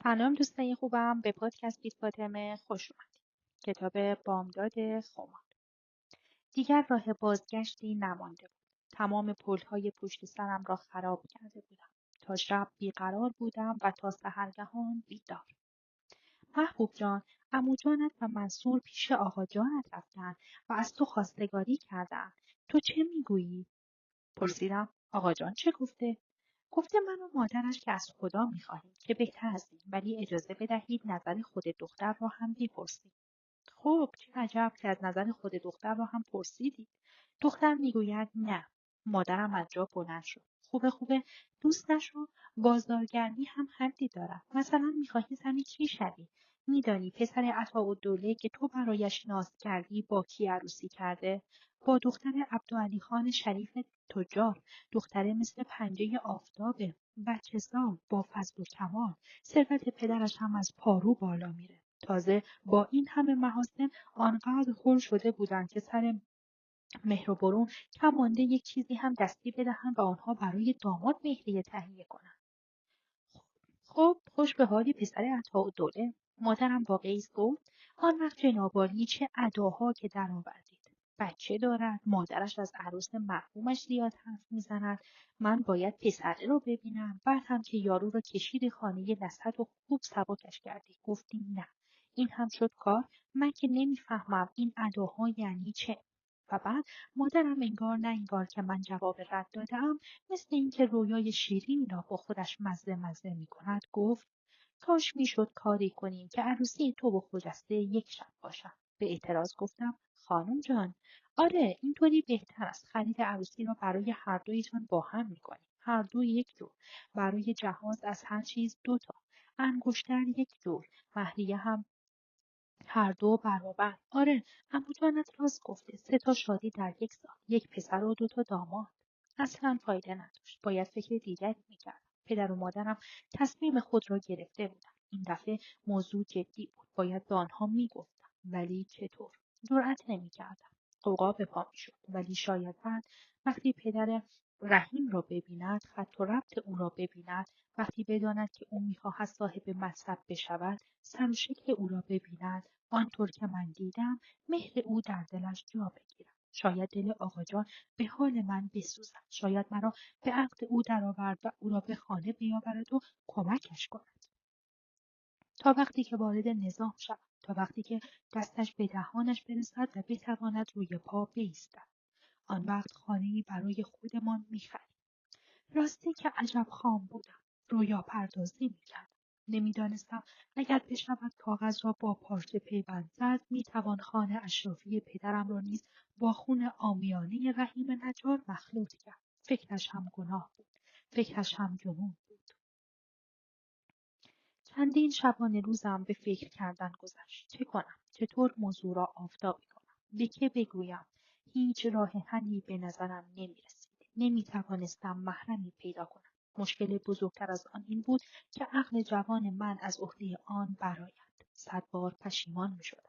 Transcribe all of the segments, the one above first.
سلام دوستای خوبم، به پادکست بیت فاطمه خوش اومدید. کتاب بامداد خمار. دیگر راه بازگشتی نمانده بود. تمام پل‌های پشت سرم را خراب کرده بودم. تا شب بیقرار بودم و تا سحرگهان بیدار. محبوب جان، عمو جانت و منصور پیش آقا جانت رفتن و از تو خواستگاری کردن. تو چه میگویی؟ پرسیدم. آقا جان چه گفته؟ گفته من و مادرش که از خدا میخواهیم که بهتر از این، ولی اجازه بدهید نظر خود دختر را هم بپرسید. خب چه عجب که از نظر خود دختر را هم پرسیدید. دختر میگوید نه. مادرم از جا بلند شد. خوبه دوست نشو. بازارگرمی هم حدی دارد. مثلا میخواهی زنی چی شوی؟ میدانی پسر عطاالدوله که تو برایش ناز کردی با کی عروسی کرده؟ با دختر عبدالعلی خان شریف تجار. دختره مثل پنجه آفتابه. بچه‌سال با فضل و کمال. ثروت پدرش هم از پارو بالا میره. تازه با این همه محاسن آنقدر خل شده بودند که سر مهر و برون کم مانده یک چیزی هم دستی بدهند و آنها برای داماد مهریه تهیه کنند. خب خوش به حالی پسر عطاالدوله. مادرم با قیس گفت آن وقت جناب عالی چه اداها که درآوردید. بچه دارد، مادرش از عروس مرحومش زیاد حرف میزند. من باید پسره رو ببینم. بعد هم که یارو رو کشید خانه نصحت و خوب سبکش کردی. گفتیم نه. این هم شد کار. من که نمیفهمم این اداها یعنی چه. و بعد مادرم انگار نه انگار که من جواب رد دادم، مثل اینکه رویای شیرینی را با خودش مزه می کند گفت کاش میشد کاری کنیم که عروسی تو و خجسته یک شب باشد. به اعتراض گفتم خانم جان، آره اینطوری بهتر است. خرید عروسی را برای هر دویتان با هم میکنیم. هر دو یک جور. برای جهاز از هر چیز 2 تا. انگشتر یک جور. مهریه هم هر دو برابر. آره عمو جانت راست گفته. 3 تا شادی در یک سال. یک پسر و 2 تا داماد. اصلا فایده نداشت. باید فکر دیگری میکردم. پدر و مادرم تصمیم خود را گرفته بودند. این دفعه موضوع جدی بود. باید به آنها میگفتم. ولی چطور؟ جرأت نمیکردم. غوغا به پا میشد. ولی شاید بعد وقتی پدر رحیم را ببیند، خط و ربط او را ببیند، وقتی بداند که او میخواهد صاحب مذهب بشود، سر و شکل او را ببیند، آنطور که من دیدم، مهر او در دلش جا بگیرد. شاید دل آقا جان به حال من بسوزد. شاید مرا به عقد او درآورد و او را به خانه بیاورد و کمکش کند. تا وقتی که وارد نظام شود. تا وقتی که دستش به دهانش برسد و بتواند روی پا بایستد. آن وقت خانه‌ای برای خودمان می‌خریم. راستی که عجب خام بودم. رویا پردازی می‌کردم. نمی‌دانستم اگر بشود کاغذ را با پارچه پیوند زد، می‌توان خانه اشرافی پدرم را نیز با خون عامیانه رحیم نجار مخلوط کرد. فکرش هم گناه بود. فکرش هم جنون بود. چندین شبانه روزم به فکر کردن گذشت. چه کنم؟ چطور موضوع را آفتابی کنم؟ به که بگویم؟ هیچ راه حلی به نظرم نمی‌رسید. نمی‌توانستم محرمی پیدا کنم. مشکل بزرگتر از آن این بود که عقل جوان من از عهده آن برآید. 100 بار پشیمان می‌شدم.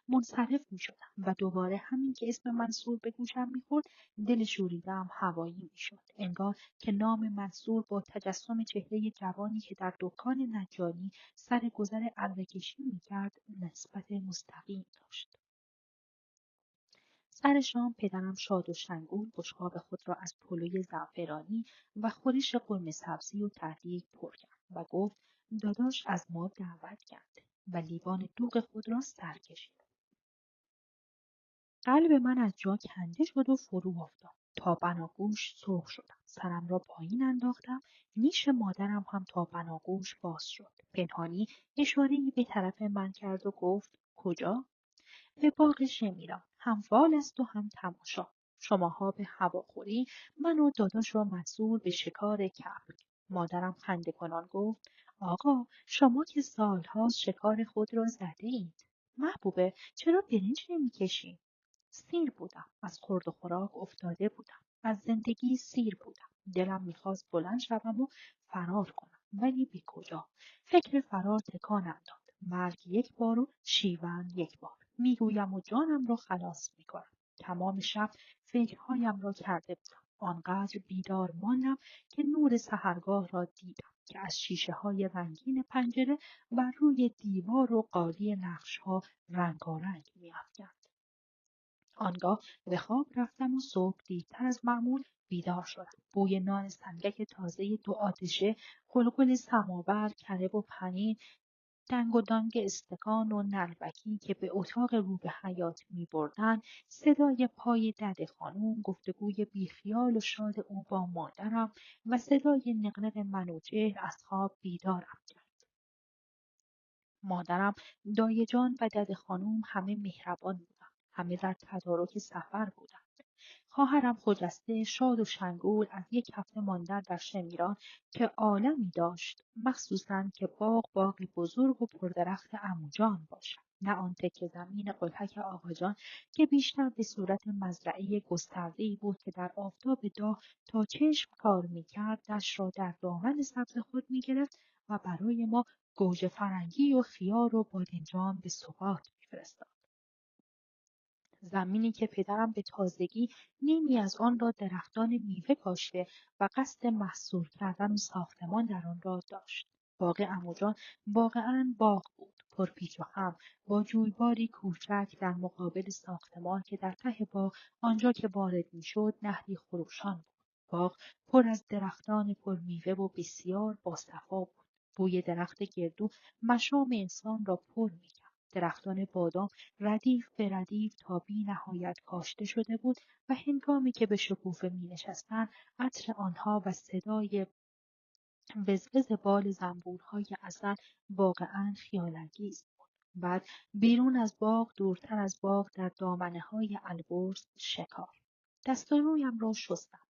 منصرف می‌شدم و دوباره همین که اسم منصور به گوشم می‌خورد، دل شوریده‌ام هوایی می‌شد. انگار که نام منصور با تجسم چهره جوانی که در دکان نجاری سر گذر اره کشی می‌کرد نسبت مستقیم داشت. سر شام پدرم شاد و شنگول بشقاب خود را از پلوی زعفرانی و خورش قرمه سبزی و ته‌دیگ پر کرد و گفت داداش از ما دعوت کرده و لیوان دوغ خود را سر کشید. قلب من از جا کنده شد و فرو افتاد. تا بناگوش سرخ شدم. سرم را پایین انداختم. نیش مادرم هم تا بناگوش باز شد. پنهانی اشاره‌ای به طرف من کرد و گفت کجا؟ به باغ شمیران. هم فال است و هم تماشا. شماها به هواخوری، من و داداش و منصور به شکار کبک. مادرم خنده کنان گفت آقا شما که سالهاست شکار خود را زده اید. محبوبه چرا برنج نمی‌کشی؟ سیر بودم. از خورد و خوراک افتاده بودم. از زندگی سیر بودم. دلم میخواست بلند شوم و فرار کنم. ولی به کجا؟ فکر فرار تکانم داد. مرگ یک بار و شیون یک بار. میگویم و جانم را خلاص میکنم. تمام شب فکرهایم را کرده بودم. آنقدر بیدار ماندم که نور سحرگاه را دیدم. که از شیشه های رنگین پنجره و روی دیوار و قالی نقش ها رنگارنگ می‌افکند. آنگاه به خواب رفتم و صبح دیرتر از معمول بیدار شدم. بوی نان سنگک تازه 2 آتشه، قلقل سماور، کره و پنیر، دنگ و دانگ استکان و نلبکی که به اتاق رو به حیاط می بردن، صدای پای دد خانوم، گفتگوی بیخیال و شاد او با مادرم و صدای نقنق منوچهر از خواب بیدارم کرد. مادرم، دایه جان و دد خانوم همه مهربان بودند. همه در تدارک سفر بودند. خواهرم خجسته، شاد و شنگول از 1 هفته ماندن در شمیران که عالمی داشت، مخصوصاً که باغ بزرگ و پردرخت عموجان باشد، نه آن تکه زمین قلهک آقاجان که بیشتر به صورت مزرعه گسترده‌ای بود که در آفتاب داغ تا چشم کار می‌کرد، دشت را در دامن سبز خود می‌گرفت و برای ما گوجه فرنگی و خیار و بادمجان به ثبات می‌فرستاد. زمینی که پدرم به تازگی نیمی از آن را درختان میوه کاشته و قصد محصور کردن و ساختمان در آن را داشت. باغ عموجان واقعاً باغ بود، پرپیچ و خم، با جویباری کوچک در مقابل ساختمان که در ته باغ آنجا که وارد میشد نهری خروشان بود. باغ پر از درختان پرمیوه و بسیار باصفا بود. بوی درخت گردو مشام انسان را پر می‌کرد. درختان بادام ردیف به ردیف تا بی نهایت کاشته شده بود و هنگامی که به شکوفه می نشستند، عطر آنها و صدای وزوز بال زنبورهای عسل واقعاً خیال‌انگیز بود. بعد بیرون از باغ، دورتر از باغ، در دامنه‌های البرز شکار. دست و رویم را شستم.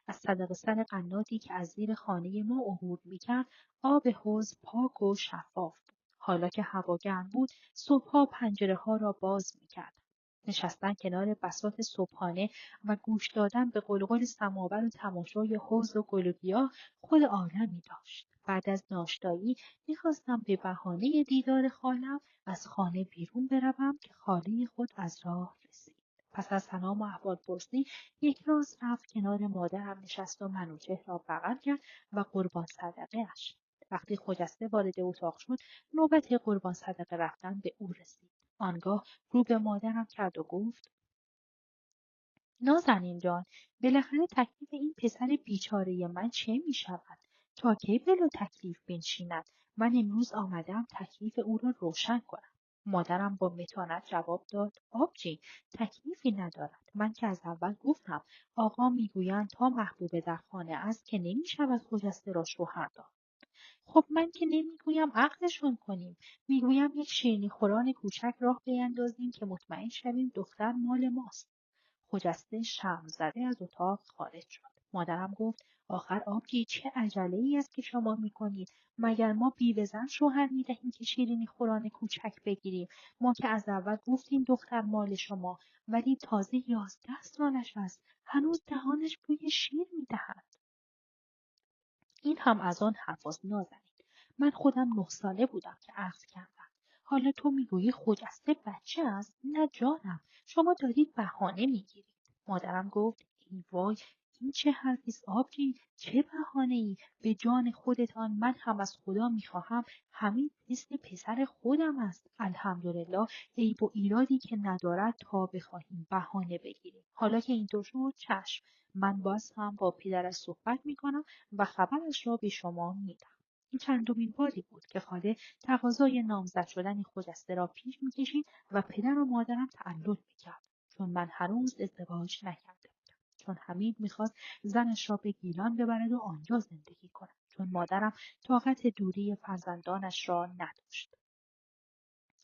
از صدق سر قناتی که از زیر خانه ما عبور می‌کرد، آب حوض پاک و شفاف بود. حالا که هوا گرم بود، صبح‌ها پنجره‌ها را باز می‌کردم. نشستن کنار بساط صبحانه و گوش دادن به قلقل سماور و تماشای حوض و گل و گیاه خود عالمی داشت. بعد از ناشتایی می‌خواستم به بهانه دیدار خالم از خانه بیرون بروم که خاله خود از راه رسید. پس از سلام و احوالپرسی یک راست رفت کنار مادرم نشست و منوچهر را بغل کرد و قربان صدقه اش. وقتی خجسته وارد اتاق شد، نوبت قربان صدقه رفتن به او رسید. آنگاه رو به مادرم کرد و گفت: نازنین جان، بالاخره تکلیف این پسر بیچاره من چه می شود؟ تا کی بلا تکلیف بنشیند؟ من امروز آمدم تکلیف او را روشن کنم. مادرم با متانت جواب داد: آبجی، تکلیفی ندارد. من که از اول گفتم آقا میگویند تا محبوبه در خانه است که نمی شود خجسته را شوهر داد. خب من که نمیگویم عقدشون کنیم، میگویم یک شیرینی خوران کوچک راه بیندازیم که مطمئن شویم دختر مال ماست. خجسته شرم‌زده از اتاق خارج شد. مادرم گفت: آخر آبجی، چه عجله‌ای است که شما می‌کنید؟ مگر ما بیوه زن شوهر می‌دهیم که شیرینی خوران کوچک بگیریم؟ ما که از اول گفتیم دختر مال شما، ولی تازه 11 سالش است. هنوز دهانش بوی شیر می‌دهد. این هم از آن حرفاست نازنین. من خودم 9 ساله بودم که عقد کردم. حالا تو میگویی خجسته بچه است؟ نه جانم، شما دارید بهانه میگیرید. مادرم گفت: ای وای، این چه حرفی است آبجی؟ چه بهانه‌ای؟ به جان خودتان من هم از خدا میخواهم همین مثل پسر خودم است. الحمدلله، عیب و ایرادی که ندارد تا بخواهیم بهانه بگیریم. حالا که اینطور شد، چشم، من باز هم با پدرش صحبت میکنم و خبرش را به شما میدم. این چندمین باری بود که خاله تقاضای نامزد شدن خجسته را پیش میکشید و پدر و مادرم تعلل میکرد، چون من هنوز ازدواج نکرده بودم، چون حمید میخواست زنش را به گیلان ببرد و آنجا زندگی کند، چون مادرم طاقت دوری فرزندانش را نداشت.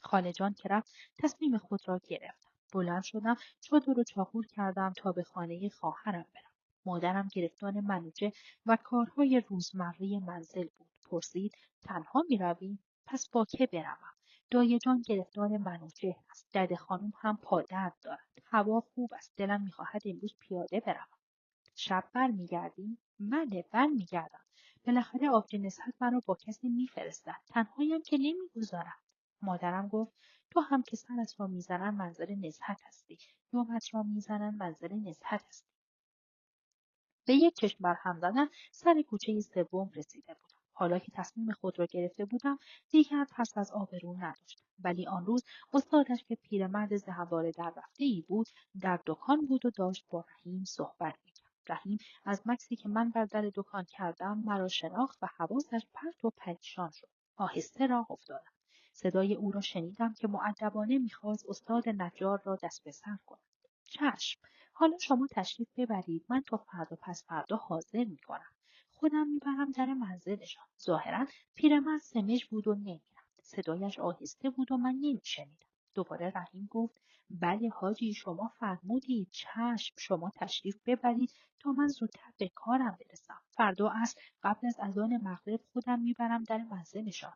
خاله جان که رفت، تصمیم خود را گرفتم. بلند شدم، چادر و چاقور کردم تا به خانه خواهرم برم. مادرم گرفتار منوچه و کارهای روزمره منزل بود. پرسید: تنها می روی؟ پس با که بروم؟ دایه جان گرفتار منوچه است. دد خانم هم پادرد دارد. هوا خوب است. دلم میخواهد امروز پیاده بروم. شب برمیگردی؟ بله، برمیگردم. بالاخره آبجی نصحت مرا با کسی میفرستد. تنهایم که نمیگذارد. مادرم گفت: تو هم که سرت را میزنن منظر نزهت هستی، دومت را میزنن منظر نزهت هستی. به یک چشم بر هم زدن سر کوچه سوم رسیده بودم. حالا که تصمیم خود را گرفته بودم دیگر ترس از آبرو نداشتم. ولی آن روز استادش که پیرمرد زهوار در رفته‌ای بود در دکان بود و داشت با رحیم صحبت میکرد. رحیم از مکسی که من بر در دکان کردم مرا شناخت و حواسش پرت و پریشان شد. آهسته راه افتادم. صدای او را شنیدم که مؤدبانه میخواست استاد نجار را دست به سر کند. چشم، حالا شما تشریف ببرید، من تا فردا پس فردا حاضر میکنم. خودم میبرم در منزلشان. ظاهرا پیرمرد سمج بود و نمیرفت. صدایش آهسته بود و من نمیشنیدم. دوباره رحیم گفت بله حاجی، شما فرمودید. چشم، شما تشریف ببرید تا من زودتر به کارم برسم. فردا عصر قبل از اذان مغرب خودم میبرم در منزلشان.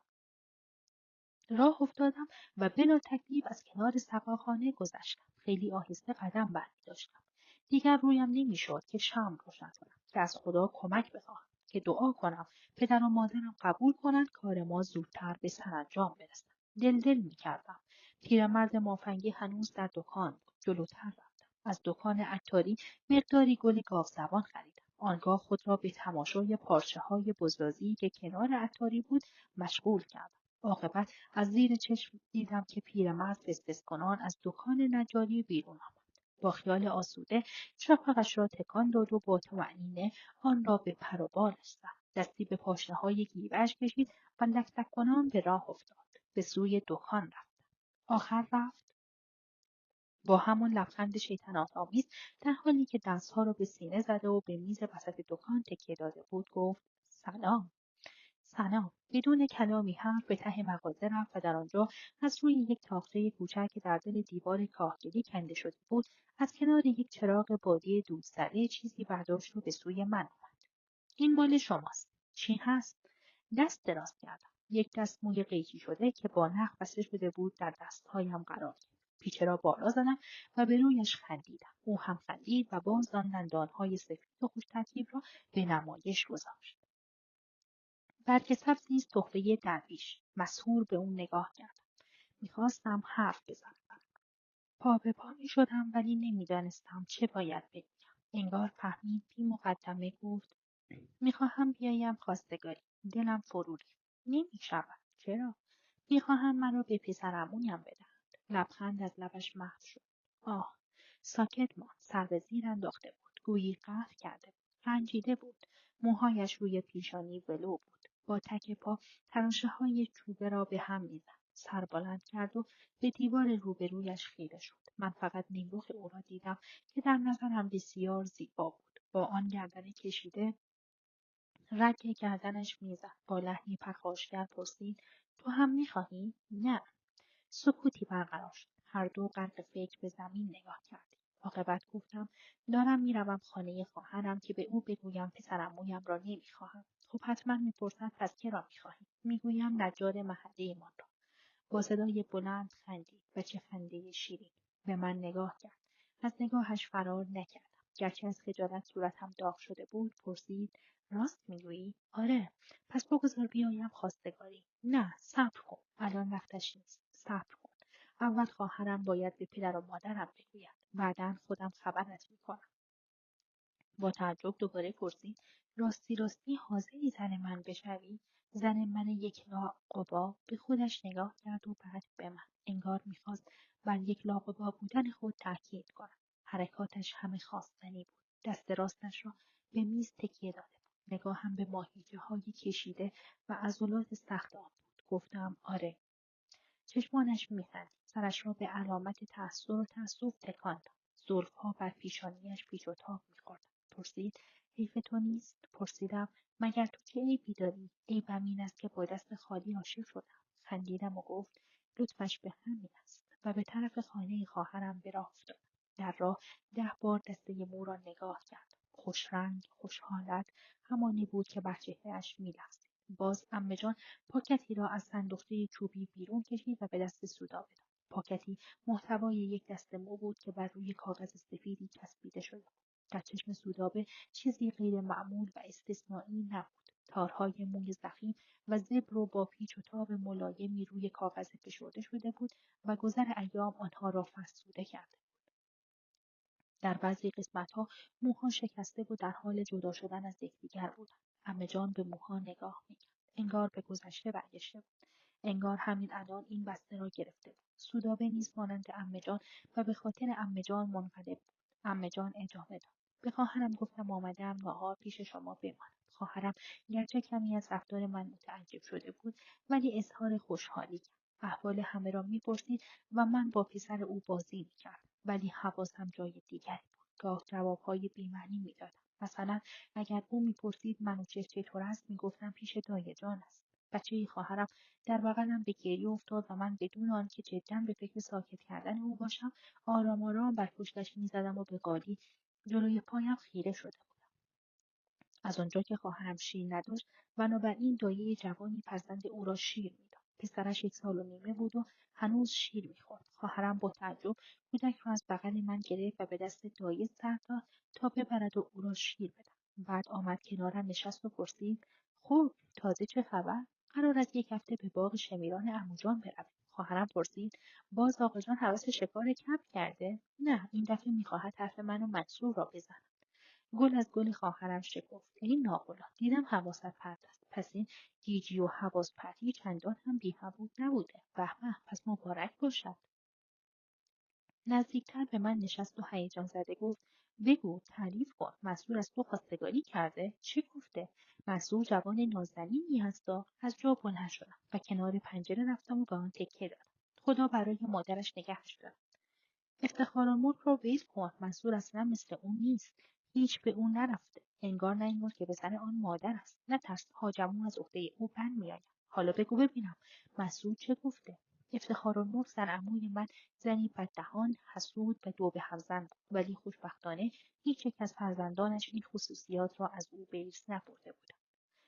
راه افتادم و بلا تکلیف از کنار سقاخانه گذشتم. خیلی آهسته قدم برمی‌داشتم. دیگر رویم نمی‌شد که شمع روشن کنم، که از خدا کمک بخواهم، که دعا کنم پدر و مادرم قبول کنند کار ما زودتر به سرانجام برسد. دل می‌کردم. پیرمرد مافنگی هنوز در دکان بود. جلوتر رفتم. از دکان عطاری مقداری گل گاوزبان خریدم. آنگاه خود را به تماشای پارچه‌های بزازی که کنار عطاری بود مشغول کردم. عاقبت از زیر چشم دیدم که پیرمرد فسفس کنان از دکان نجاری بیرون آمد. با خیال آسوده شاپقش را تکان داد و با طمأنینه آن را به پر و بالش زد. دستی به پاشنه‌های گیرش کشید و لک‌لک کنان به راه افتاد. به سوی دکان رفت. آخر رفت با همان لبخند شیطنت‌آمیز در حالی که دستها را به سینه زده و به میز وسط دکان تکیه داده بود گفت سلام. سلام. بدون کلامی حرف به ته مغازه رفت و در آنجا از روی یک تاقچه کوچک که در دل دیوار کاهگلی کنده شده بود از کنار یک چراغ بادی دود زده چیزی برداشت و به سوی من آمد. این مال شماست. چی هست؟ دست دراز کردم. یک دست موی قیچی شده که با نخ بسته شده بود در دستهایم قرار گرفت. پیچه را بالا زدم و به رویش خندیدم. او هم خندید و باز آن دندانهای سفید و خوش ترکیب را به نمایش گذاشت. برگ سبزی است، تحفه درویش. مسحور به اون نگاه کردم. میخواستم حرف بزنم. پا به پا میشدم ولی نمیدانستم چه باید بگویم. انگار فهمید بی مقدمه گفت میخواهم بیایم خواستگاری. دلم فرو ریخت. نمیشود. چرا؟ میخواهم مرا به پسرعمویم بدهند. لبخند از لبش محو شد. آه. ساکت ماند. سر به زیر انداخته بود. گویی قهر کرده بود. رنجیده بود. موهایش روی پیشانی ولو بود. با تک پا تراشه‌های چوبه را به هم میزد. سر بلند کرد و به دیوار روبرویش خیره شد. من فقط نیمرخ او را دیدم که در نظرم بسیار زیبا بود. با آن گردن کشیده رگ گردنش میزد. با لحنی پرخاشگر پرسید تو هم میخواهی؟ نه. سکوتی برقرار شد. هر دو غرق فکر به زمین نگاه کردیم. عاقبت گفتم دارم میروم خانه خواهرم که به او بگویم پسرعمویم را نمیخواهم. خب حتما میپرسد پس که را میخواهی؟ میگویم نجار محله‌مان را. با صدای بلند خندید و چه خنده شیرین. به من نگاه کرد. از نگاهش فرار نکردم. گرچه از خجالت صورتم داغ شده بود پرسید راست میگویی؟ آره. پس بگذار بیایم خواستگاری. نه، صبر کن. الان وقتش نیست. صبر کن. اول خواهرم باید به پدر و مادرم بگوید. بعدا خودم خبرت میکنم. با تعجب دوباره پرسید راستی حاضری زن من بشوی؟ زن من یک لاقبا. به خودش نگاه کرد و بعد به من. انگار میخواست بر یک لاقبا بودن خود تاکید کند. حرکاتش همه خواستنی بود. دست راستش را به میز تکیه داده بود. نگاهم به ماهیچه‌های کشیده و عضلات سخت آن بود. گفتم آره. چشمانش میخندید. سرش را به علامت تأثیر و تأسف تکان داد. زلفها بر پیشانیش پیچ و تاب میخوردند. پرسید حیف تو نیست؟ پرسیدم مگر تو چه عیبی داری؟ عیبم این است که با دست خالی عاشق شدم. خندیدم و گفت لطفش به همین است و به طرف خانه خواهرم به راه افتادم. در راه 10 بار دسته مو را نگاه کردم. خوش رنگ، خوش حالت، همانی بود که بر چهره‌اش می‌لغزید. باز عمه‌جان پاکتی را از صندوقچه چوبی بیرون کشید و به دست سودا بداد. پاکتی محتوای یک دسته مو بود که بر روی کاغذ سفیدی چسبیده شده بود. در چشم سودابه چیزی غیر معمول و استثنایی نبود. تارهای موی ضخیم و زبر و با پیچ و تاب ملایمی روی کاغذ فشرده شده بود و گذر ایام آنها را فرسوده کرده. در بعضی قسمتها موها شکسته و در حال جدا شدن از یکدیگر بودند. عمه‌جان به موها نگاه می‌کرد. انگار به گذشته برگشته بود. انگار همین الان این بسته را گرفته بود. سودابه نیز مانند عمه‌جان و به خاطر عمه‌جان منقلب بود. عمه‌جان ادامه داد: به خواهرم گفتم آمده‌ام ناهار پیش شما بمانم. خواهرم گرچه کمی از رفتار من متعجب شده بود، ولی اظهار خوشحالی کرد. احوال همه را می‌پرسید و من با پسر او بازی می‌کردم، ولی حواسم جای دیگری بود. گاه جواب‌های بی‌معنی می‌دادم. مثلا اگر او می‌پرسید منوچهر چطور است، می‌گفتم پیش دایه جان است. بچه خواهرم در بغلم به گریه افتاد و من بدون آنکه جدا به فکر ساکت کردن او باشم، آرام آرام بر پشتش می‌زدم و به قالی جلوی پایم خیره شده بودم. از آنجا که خواهرم شیر نداشت، بنابراین دایه جوانی فرزند او را شیر میداد. پسرش 1.5 سال بود و هنوز شیر میخورد. خواهرم با تعجب کودک را از بغل من گرفت و به دست دایه سر داد تا ببرد و او را شیر بدم. بعد آمد کنارم نشست و پرسید: خب تازه چه خبر؟ قرار است 1 هفته به باغ شمیران عموجان برویم. خواهرم پرسید: باز آقاجان هوس شکار کبک کرده؟ نه، این دفعه میخواهد حرف من و منصور را بزند. گل از گل خواهرم شکفت. این ناقلا، دیدم حواست پرت است. پس این گیجی و حواس پرتی چندان هم بی‌هوود نبوده. به به، پس مبارک باشد. نزدیکتر به من نشست و هیجان زده گفت: بگو، تعریف کن. منصور از تو خواستگاری کرده؟ چی گفته؟ منصور جوان نازنینی هستا. از جا بلند شدم و کنار پنجره رفتم و به آن تکیه دادم. خدا برای مادرش نگهش دارد. افتخارالملک را ول کن. منصور اصلا مثل اون نیست. هیچ به اون نرفته. انگار نه این که پسر آن مادر است. نترس، حاجمو از عهده او بر میآید. حالا بگو ببینم مسعود چه گفته؟ افتخارالملک زن من زنی بددهان، حسود و دو به هم زن بود، ولی خوشبختانه هیچ یک از فرزندانش این خصوصیات را از او به ارث نبرده بودند.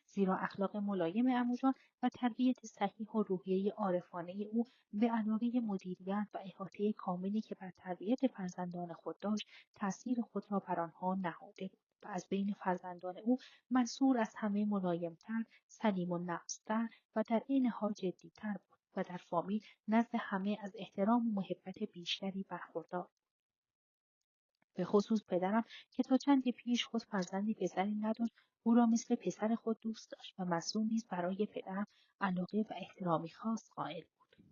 زیرا اخلاق ملایم عموجان و تربیت صحیح و روحیه عارفانه او به علاوه مدیریت و احاطه کاملی که بر تربیت فرزندان خود داشت، تأثیر خود را بر آنها نهاده بود و از بین فرزندان او منصور از همه ملایمتر، سلیم النفس‌تر و در عین حال جدی‌تر بود و در فامیل نزد همه از احترام و محبت بیشتری برخوردار. به خصوص پدرم که تا چندی پیش خود فرزندی پسری نداشت، او را مثل پسر خود دوست داشت و مسئول نیز برای پدرم علاقه و احترامی خاص قائل بود.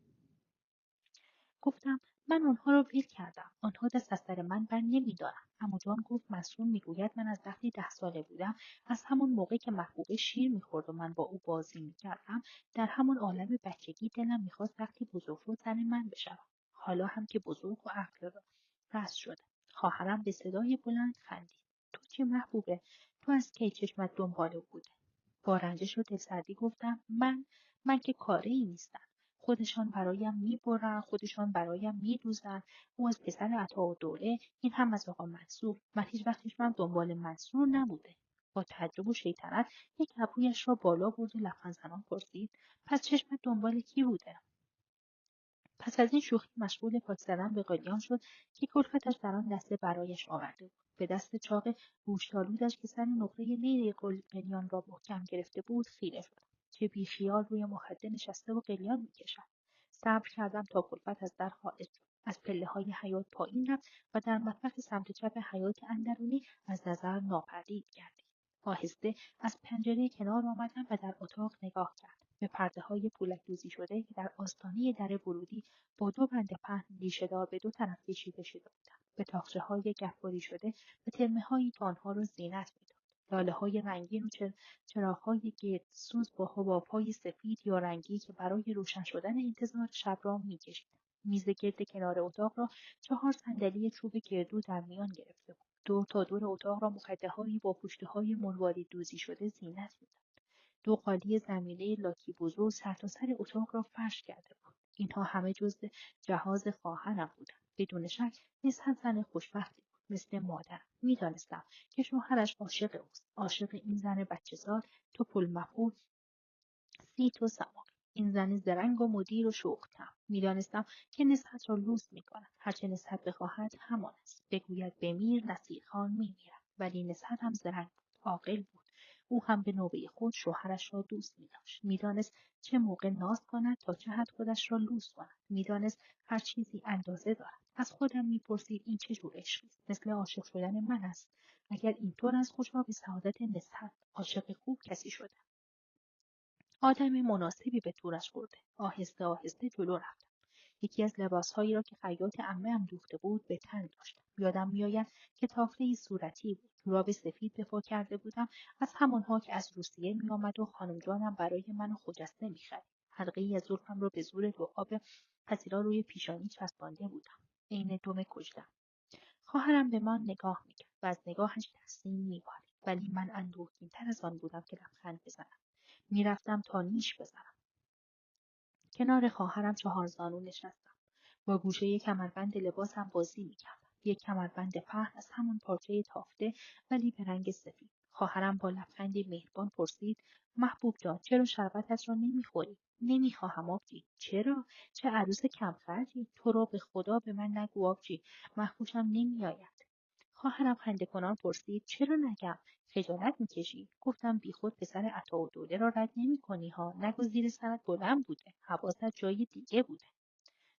گفتم: من آنها را ول کردم. آنها دست از سر من بر نمی‌دارند. عموجان گفت مسئول میگوید من از وقتی 10 ساله بودم، از همان موقع که محبوبه شیر میخورد و من با او بازی میکردم، در همان عالم بچگی دلم میخواست وقتی بزرگ شد زن من بشوم. حالا هم که بزرگ و عقل رست شده. خواهرم به صدای بلند خندید. تو چه محبوبه؟ تو از کی چشمت دنبال او بوده؟ با رنجش و دلسردی گفتم: من که کاری ای نیستم. خودشان برایم میبرن، خودشان برایم میدوزن. او از پسر عطاالدوله، این هم از آقا منصور. من هیچ وقت چشمم دنبال منصور نبوده. با تعجب و شیطنت یک ابرویش را بالا برد و لبخند زنان پرسید: پس چشمت دنبال کی بوده؟ پس از این شوخی مشغول پاک زدن به قلیان شد که کلفتش در آن لحظه برایش آورده بود. به دست چاق گوشتالودش که سر نقره نیره قلیان را محکم گرفته بود خیره شد. چه بیخیال روی مخده نشسته و قلیان میکشد. صبر کردم تا کلفت از در خارج شد. از پله‌های حیاط پایین رفت و در مطبخ سمت چپ حیاط اندرونی از نظر ناپدید گردید. آهسته از پنجره کنار آمدم و در اتاق نگاه کردم. به پرده‌های پولک دوزی شده که در آستانه در ورودی با 2 بند پهن ریشه‌دار به 2 طرف کشیده شده بودند. به تاقچه‌های گهواری شده و ترمه‌هایی که آنها را زینت می‌داد. لاله‌های رنگین و چراغ‌های گردسوز با حباب‌های سفید یا رنگی که برای روشن شدن انتظار شب را می‌کشیدند. میز گرد کنار اتاق را 4 صندلی چوب گردو در میان گرفته بود. دور تا دور اتاق را مخده‌هایی با پوشته‌های مروارید دوزی شده زینت می‌داد. 2 قالی زمینه لاکی بزرگ سرتاسر اتاق را فرش کرده بود. اینها همه جزو جهاز خواهرم بودند. بدون شک نسبت زن خوشبختی بود، مثل مادرم. میدانستم که شوهرش عاشق اوست، عاشق این زن بچه‌زار توپلمپول سیت و سماک. این زن زرنگ و مدیر و شوخ‌طبع. میدانستم که نسبت را لوس می‌کند. هرچه نسبت بخواهد همان است. بگوید بمیر، نصیرخان می‌میرد. ولی نسبت هم زرنگ بود، عاقل بود. او هم به نوبه خود شوهرش را دوست می‌داشت. می‌دانست چه موقع ناز کند تا چه حد خودش را لوس کند. می‌دانست هر چیزی اندازه دارد. از خودم می‌پرسید این چه جور عشقی است؟ مثل عاشق شدن من است. اگر اینطور است خوشا به سعادت نسبت. عاشق خوب کسی شده. آدم مناسبی به تورش خورده. آهسته آهسته جلو رفتم. یکی از لباسهایی را که خیاط عمه‌ام دوخته بود به تن داشتم. یادم میآید که تافتهای صورتی بود. جوراب سفید به پا کرده بودم، از همانها که از روسیه میآمد و خانم جانم برای من خجسته میخرید. حلقه‌ای از زلفم را به زور لعاب پذیرا روی پیشانی چسبانده بودم. عین دم کجدم. خواهرم به من نگاه میکرد و از نگاهش نسیم میبارید، ولی من اندوهگین‌تر از آن بودم که لبخند بزنم. میرفتم تا نیش بزنم. کنار خواهرم چهارزانو نشستم. با گوشه کمربند لباسم بازی میکردم. یک کمربند پهن از همان پارچه تافته ولی به رنگ سفید. خواهرم با لبخندی مهربان پرسید: محبوب جان، چرا شربتت را نمیخوری؟ نمیخواهم آبجی. چرا؟ چه عروس کمخرجی؟ تو را به خدا به من نگو آبجی، من خوشم نمیآید. خواهرم خنده کنان پرسید: چرا نگم؟ خجالت میکشی؟ گفتم: بیخود پسر عطاالدوله را رد نمیکنی ها. نگو زیر سرت بلند بوده، حواست جای دیگه بوده.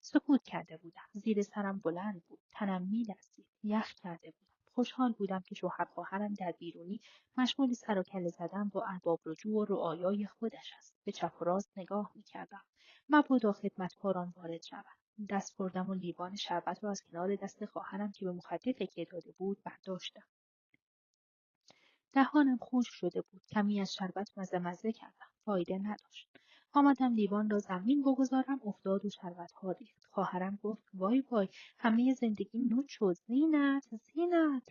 سکوت کرده بودم. زیر سرم بلند بود. تنم می‌لرزید. یخ کرده بودم. خوشحال بودم که شوهر خواهرم در بیرونی مشغول سر و کله زدن با ارباب رجوع و رعایای خودش است. به چپ و راست نگاه می‌کردم. مبادا خدمتکاران وارد شوند. دست بردم و لیوان شربت را از کنار دست خواهرم که به مخدر تکیه داده بود برداشتم. دهانم خشک شده بود. کمی از شربت مزه مزه کردم. فایده نداشت. آمدم لیوان را زمین بگذارم، افتاد و شربتها ریخت. خواهرم گفت: وای وای، همه زندگی نوچ شد. زینت، زینت.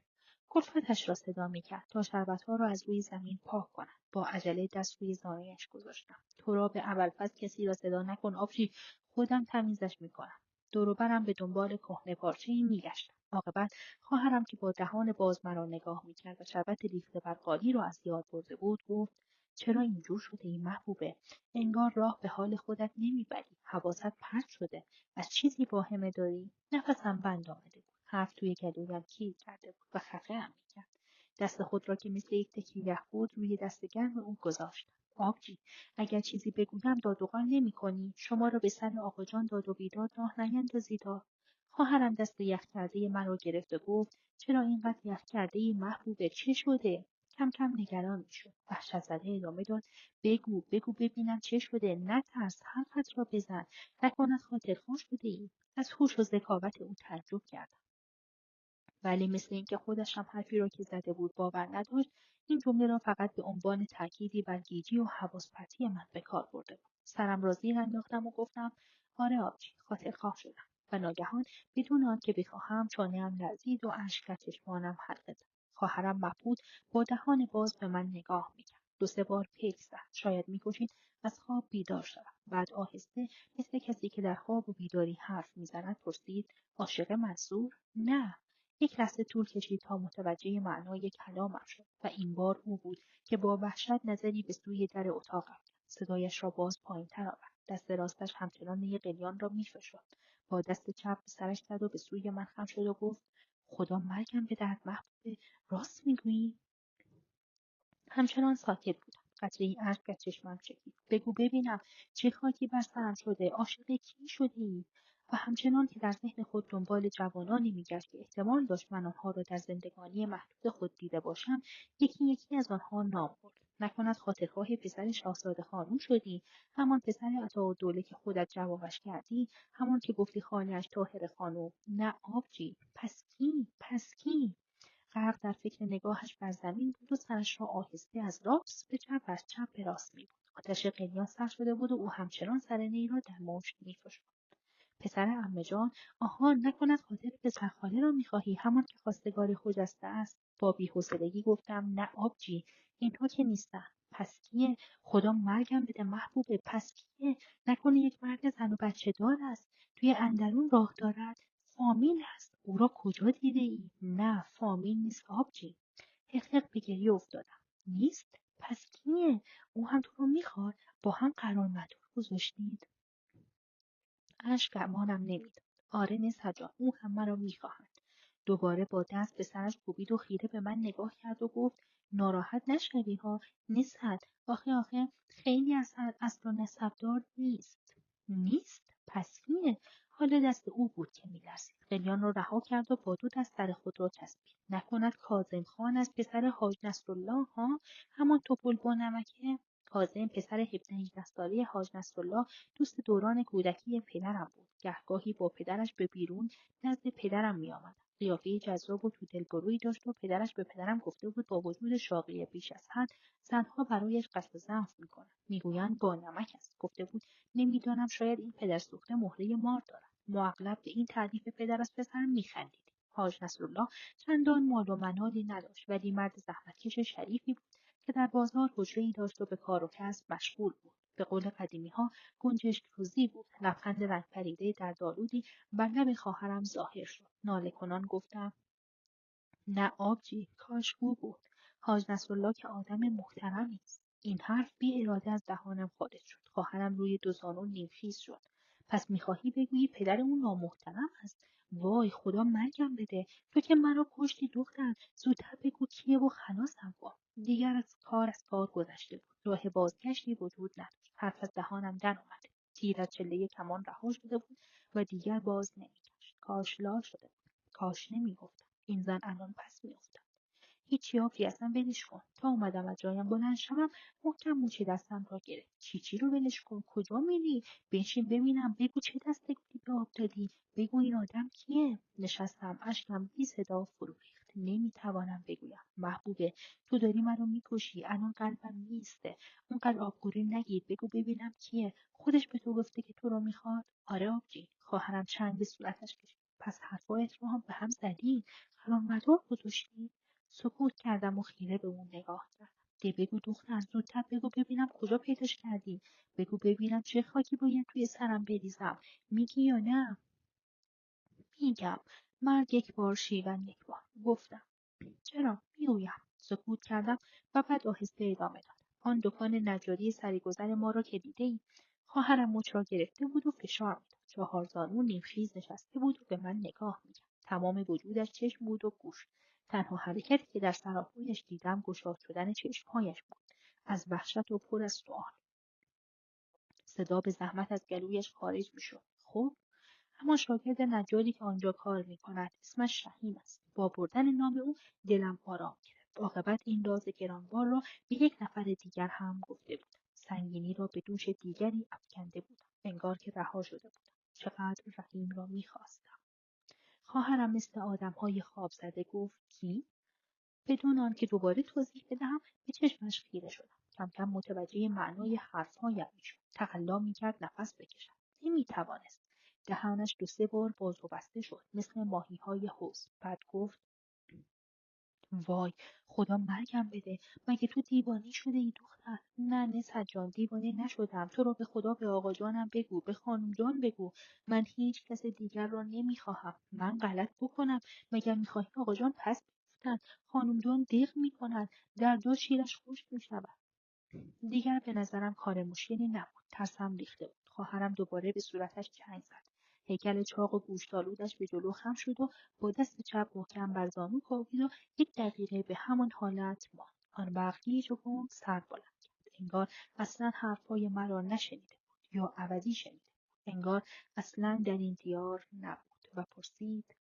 کلفتش را صدا میکرد تا شربتها را از روی زمین پاک کند. با عجله دست روی زانویش گذاشتم. تو را به اولفضل کسی را صدا نکن آبجی، خودم تمیزش میکنم. دور و برم به دنبال کهنه پارچه‌ای میگشتم. عاقبت خواهرم که با دهان باز مرا نگاه میکرد و شربت ریخته بر قالی را از یاد برده بود گفت: چرا اینجور شده ای محبوبه؟ انگار راه به حال خودت نمیبری. حواست پرت شده. از چیزی واهمه داری؟ نفسم بند آمده بود. حرف توی گلویم کیر کرده بود و خفه‌ام میکرد. دست خود را که مثل یک تکه یخ بود روی دست گرم او گذاشتم. آبجی، اگر چیزی بگویم داد و غل نمی‌کنی؟ شما را به سر آقاجان داد و بیداد راه نیندازیدا. خواهرم دست یخ کرده من را گرفت و گفت: چرا اینقدر یخ کرده ای محبوبه؟ چه شده؟ کم کم نگران میشد. وحشت زده ادامه داد: بگو بگو ببینم چه شده. نترس، حرفت را بزن. نکند خاطرخواه شده ای. از هوش و ذکاوت او تعجب کردم. ولی مثل اینکه خودش هم حرفی را که زده بود باور نداشت، این جمله را فقط به عنوان تأکیدی بر گیجی و حواس پرتی من به کار برده بود. سرم را زیر انداختم و گفتم: آره آبجی، خاطرخواه شدم. و ناگهان بدون آنکه بخواهم چانه‌ام لرزید و اشک در چشمانم حلقه زد. خواهرم مبهوت با دهان باز به من نگاه میکرد. 2-3 بار پیک زد. شاید می‌کوشید از خواب بیدار شوم. بعد آهسته مثل کسی که در خواب و بیداری حرف میزند پرسید: عاشق منصور؟ نه. یک لحظه طول کشید تا متوجه معنای کلامم شد و این بار او بود که با وحشت نظری به سوی در اتاق افکند. صدایش را باز پایین‌تر آورد. دست راستش همچنان نی قلیان را می‌فشرد. با دست چپ به سرش زد و به سوی من خم شد و گفت: خدا مرگم به درد محبوبه، راست میگویی؟ همچنان ساکت بودم. قطرهای اشک از چشمم چکید. بگو ببینم، چه خاکی بر سرم شده؟ عاشق کی شده ای؟ و همچنان که در ذهن خود دنبال جوانانی میگشت که احتمال داشت من آنها را در زندگانی محدود خود دیده باشم، یکی یکی از آنها نام برد. نکند خاطرخواه پسر شاهزاده خانم شدی؟ همان پسر عطاالدوله که خودت جوابش کردی؟ همان که گفتی خاله‌اش طاهر خانم؟ نه آبجی. پس کی؟ غرق در فکر نگاهش بر زمین بود و سرش را آهسته از راست به چپ و از چپ به راست میبرد. آتش قلیان سر شده بود و او همچنان سر نی را در مشت میفشرد. پسر عمه‌جان؟ آها، نکند خاطر پسرخاله را میخواهی، همان که خواستگار خجسته است؟ با بی‌حوصلگی گفتم: نه آبجی، اینها که نیستن. پس کیه؟ خدا مرگم بده محبوبه، پس کیه؟ نکنه یک مرد زن و بچه دار است، توی اندرون راه دارد؟ فامیل است. او را کجا دیده ای؟ نه، فامیل نیست آبجی. حق به گریه افتادم. نیست؟ پس کیه؟ او هم تو رو میخواد؟ با هم قرار مدار گذاشتید؟ اشک گمانم نمیداد. آره نثار جان، او هم مرا میخواهد. دوباره با دست به سرش کوبید و خیره به من نگاه کرد و گفت: ناراحت نشوی ها نثار، آخه خیلی اصل و نسبدار نیست. نیست؟ پس کیه؟ حال دست او بود که میلرزید. قلیان را رها کرد و با 2 دست سر خود را چسبید. نکند کاظم خان از پسر حاج نصرالله ها؟ همان توپل با نمکه؟ تازه پسر 17-18 ساله حاج نصرالله دوست دوران کودکی پدرم بود. گهگاهی با پدرش به بیرون نزد پدرم می‌آمد. قیافه جذاب و تو دلبرویی داشت و پدرش به پدرم گفته بود با وجود شاقی بیش از حد زنها برایش قصد ضعف می‌کنند. میگویند با نمک است. گفته بود نمیدانم شاید این پدرسوخته مهره مار دارد. ما اغلب به این تعریف پدر از پسرم می‌خندیدیم. حاج نصرالله چندان مال و منالی نداشت ولی مرد زحمتکش شریفی بود که در بازار حجره‌ای داشت و به کار و کسب مشغول بود. به قول قدیمی‌ها گنجشک روزی بود. لبخند رنگ پریده در دالودی بر لب خواهرم ظاهر شد. ناله کنان گفتم نه آبجی، کاش او بود. حاج نصرالله که آدم محترمی است. این حرف بی اراده از دهانم خارج شد. خواهرم روی دو زانو نیمخیز شد. پس میخواهی بگویی پدر اون نامحترم است؟ وای خدا مرگم بده. تو که مرا کشتی دختر. زودتر بگو کیه و خلاصم کن. دیگر از کار گذشته بود. راه بازگشتی وجود نداشت. حرف از دهانم در آمده. تیر از چله کمان رها شده بود و دیگر باز نمیگشت. کاش لال شده بود. کاش نمیگفتم. این زن الان پس میافتد. هیچ یافی اصلا ولش کن. تا اومدم از جایم بلند شوم محکم مچ دستم را گرفت. چی رو ولش کن؟ کجا میری؟ بنشین ببینم. بگو چه دستگیری به آب دادی؟ بگو این آدم کیه؟ نشستم اشکم بی صدا فرو ریخت. نمیتوانم بگویم. محبوبه تو داری منو میکشی. الان قلبم میسته. اونقدر آبگوری نگیر. بگو ببینم کیه. خودش به تو گفته که تو رو میخواد؟ آره آبجی. خواهرم چنگ به صورتش کشید. پس حرفایت رو هم به هم زدی؟ قلمبدار گذاشتی؟ سکوت کردم و خیره به اون نگاه کردم. بگو دختر زودتر بگو ببینم کجا پیداش کردی. بگو ببینم چه خاکی باید توی سرم بریزم. میگی یا نه؟ میگم. مرد یک بار شیون یک بار. گفتم. چرا؟ میگویم. سکوت کردم و بعد آهسته ادامه دادم. آن دکان نجاری سریگذر ما را که دیده‌ای؟ خواهرم مچ را گرفته بود و فشار میداد. چهار زانو نیمخیز نشسته بود و به من نگاه میکرد. تمام وجودش چشم بود و گوش. تنها حرکتی که در سراپایش دیدم گشاد شدن چشمهایش بود. از وحشت و پر از سؤال. صدا به زحمت از گلویش خارج میشد. خب اما شاگرد نجاری که آنجا کار میکند اسمش شهین است. با بردن نام او دلم آرام گرفت. عاقبت این راز گرانبار را به یک نفر دیگر هم گفته بودم. سنگینی را به دوش دیگری افکنده بودم. انگار که رها شده بودم. چقدر رحیم را میخواستم. خواهرم مثل آدمهای خواب زده گفت کی؟ بدون آنکه دوباره توضیح بدهم به چشمش خیره شدم. کم کم متوجه معنای حرفهایم میشد. تقلا میکرد نفس بکشد. نمیتوانست. دهانش 2-3 بار باز و بسته شد مثل ماهیهای حوض. بعد گفت وای خدا مرگم بده. مگه تو دیوانه شده ای دختر؟ نه نثار جان دیوانه نشدم. تو رو به خدا به آقا جانم بگو. به خانم جان بگو. من هیچ کس دیگر را نمیخواهم. من غلط بکنم. مگر میخواهی آقا جان پس بیفتند. خانم جان دق میکنند. در جا شیرش خشک میشود. دیگر به نظرم کار مشکلی نبود. ترسم ریخته بود. خواهرم دوباره به صورتش چنگ زد. هیکل چاق و گوشتالودش به جلو خم شد و با دست چپ محکم بر زانو کوبید و 1 دقیقه به همان حالت ماند. آن وقت گیج و گم سر بلند کرد. انگار اصلا حرفهای مرا نشنیده بود یا عوضی شنیده بود. انگار اصلا در این دیار نبود و پرسید